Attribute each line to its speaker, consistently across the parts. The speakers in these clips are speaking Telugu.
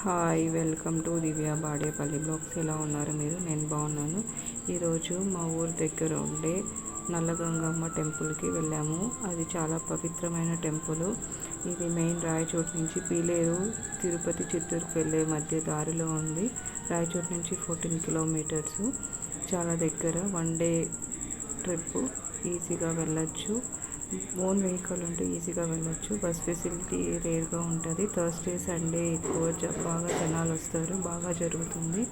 Speaker 1: Hi, welcome to Divya Badepalli blogs. ఎలా ఉన్నారు మీరు? నేను బాగున్నాను. ఈరోజు మా ఊరు దగ్గర ఉండే నల్లగంగమ్మ టెంపుల్కి వెళ్ళాము. అది చాలా పవిత్రమైన టెంపుల్. ఇది మెయిన్ రాయచోటి నుంచి పీలేరు, తిరుపతి, చిత్తూరుకు వెళ్ళే మధ్య దారిలో ఉంది. రాయచోటి నుంచి 14 కిలోమీటర్స్. చాలా దగ్గర. 1 డే ట్రిప్, ఈజీగా వెళ్ళొచ్చు. ఓన్ వెహికల్ ఉంటే ఈజీగా వెళ్ళొచ్చు. బస్ ఫెసిలిటీ రేర్గా ఉంటుంది. థర్స్డే, సండే ఎక్కువ బాగా జనాలు వస్తారు. బాగా జరుగుతుంది.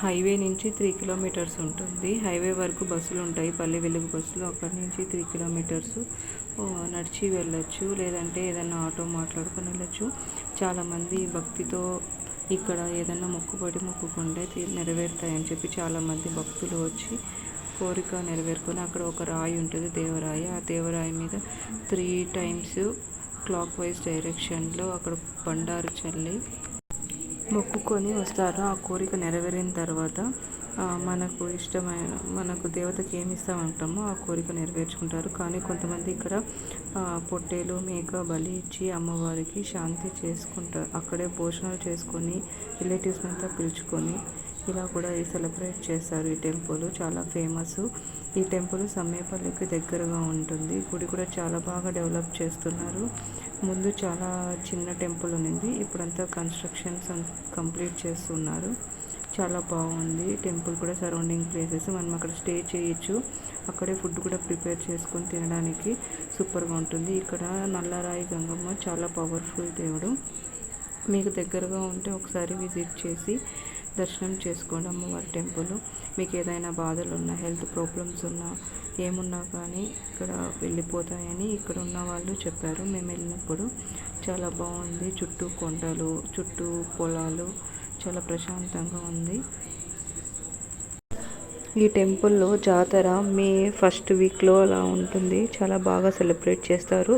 Speaker 1: హైవే నుంచి 3 కిలోమీటర్స్ ఉంటుంది. హైవే వరకు బస్సులు ఉంటాయి, పల్లె వెలుగు బస్సులు. అక్కడి నుంచి 3 కిలోమీటర్స్ నడిచి వెళ్ళొచ్చు, లేదంటే ఏదైనా ఆటో మాట్లాడుకొని వెళ్ళొచ్చు. చాలామంది భక్తితో ఇక్కడ ఏదైనా మొక్కుకుంటే నెరవేరుతాయని చెప్పి చాలామంది భక్తులు వచ్చి కోరిక నెరవేరుకొని, అక్కడ ఒక రాయి ఉంటుంది, దేవరాయి. ఆ దేవరాయి మీద 3 టైమ్స్ క్లాక్ వైజ్ డైరెక్షన్లో అక్కడ బండారు చల్లి మొక్కుకొని వస్తారు. ఆ కోరిక నెరవేరిన తర్వాత మనకు దేవతకి ఏమి ఇస్తామంటామో ఆ కోరిక నెరవేర్చుకుంటారు. కానీ కొంతమంది ఇక్కడ పొట్టేలు, మేక బలి ఇచ్చి అమ్మవారికి శాంతి చేసుకుంటారు. అక్కడే భోజనాలు చేసుకొని రిలేటివ్స్ అంతా పిలుచుకొని ఇలా కూడా సెలబ్రేట్ చేస్తారు. ఈ టెంపుల్ చాలా ఫేమస్. ఈ టెంపుల్ సమ్మేపల్లికి దగ్గరగా ఉంటుంది. గుడి కూడా చాలా బాగా డెవలప్ చేస్తున్నారు. ముందు చాలా చిన్న టెంపుల్ ఉంది, ఇప్పుడంతా కన్స్ట్రక్షన్స్ కంప్లీట్ చేస్తున్నారు. చాలా బాగుంది టెంపుల్ కూడా. సరౌండింగ్ ప్లేసెస్, మనం అక్కడ స్టే చేయొచ్చు. అక్కడే ఫుడ్ కూడా ప్రిపేర్ చేసుకొని తినడానికి సూపర్గా ఉంటుంది. ఇక్కడ నల్లరాయి గంగమ్మ చాలా పవర్ఫుల్ దేవుడు. మీకు దగ్గరగా ఉంటే ఒకసారి విజిట్ చేసి దర్శనం చేసుకోండి అమ్మవారి టెంపుల్. మీకు ఏదైనా బాధలు ఉన్నా, హెల్త్ ప్రాబ్లమ్స్ ఉన్నా, ఏమున్నా కానీ ఇక్కడ వెళ్ళిపోతాయని ఇక్కడ ఉన్న వాళ్ళు చెప్పారు. మేము వెళ్ళినప్పుడు చాలా బాగుంది. చుట్టూ కొండలు, చుట్టూ పొలాలు, చాలా ప్రశాంతంగా ఉంది. ఈ టెంపుల్లో జాతర మే ఫస్ట్ వీక్లో అలా ఉంటుంది. చాలా బాగా సెలబ్రేట్ చేస్తారు.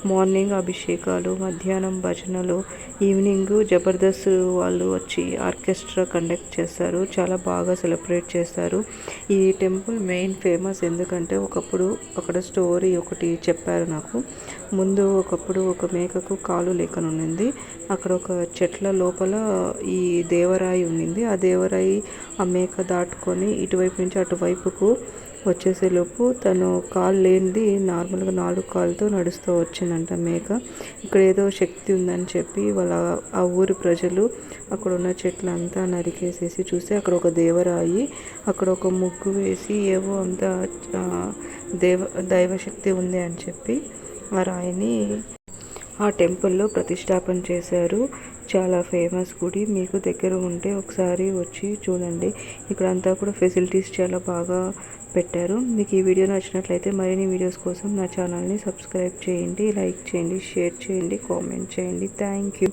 Speaker 1: మార్నింగ్ అభిషేకాలు, మధ్యాహ్నం భజనలు, ఈవినింగ్ జబర్దస్త్ వాళ్ళు వచ్చి ఆర్కెస్ట్రా కండక్ట్ చేస్తారు. చాలా బాగా సెలబ్రేట్ చేస్తారు. ఈ టెంపుల్ మెయిన్ ఫేమస్ ఎందుకంటే ఒకప్పుడు అక్కడ స్టోరీ ఒకటి చెప్పారు నాకు. ముందు ఒకప్పుడు ఒక మేకకు కాలు లేకనుండింది. అక్కడ ఒక చెట్ల లోపల ఈ దేవరాయి ఉండింది. ఆ దేవరాయి ఆ మేక దాటుకొని ఇటువైపు నుంచి అటువైపుకు వచ్చేసేలోపు తను కాలు లేనిది నార్మల్గా 4 కాళ్ళతో నడుస్తూ వచ్చిందంట మేక. ఇక్కడ ఏదో శక్తి ఉందని చెప్పి ఆ ఊరి ప్రజలు అక్కడ ఉన్న చెట్లంతా నరికేసేసి చూస్తే అక్కడ ఒక దేవరాయి, అక్కడ ఒక ముగ్గు వేసి ఏవో అంతా దైవశక్తి ఉంది అని చెప్పి ఆ రాయిని ఆ టెంపుల్లో ప్రతిష్టాపన చేశారు. చాలా ఫేమస్ గుడి. మీకు దగ్గర ఉంటే ఒకసారి వచ్చి చూడండి. ఇక్కడ అంతా కూడా ఫెసిలిటీస్ చాలా బాగా పెట్టారు. మీకు ఈ వీడియో నచ్చినట్లయితే మరిన్ని వీడియోస్ కోసం నా ఛానల్ని సబ్స్క్రైబ్ చేయండి, లైక్ చేయండి, షేర్ చేయండి, కామెంట్ చేయండి. Thank you.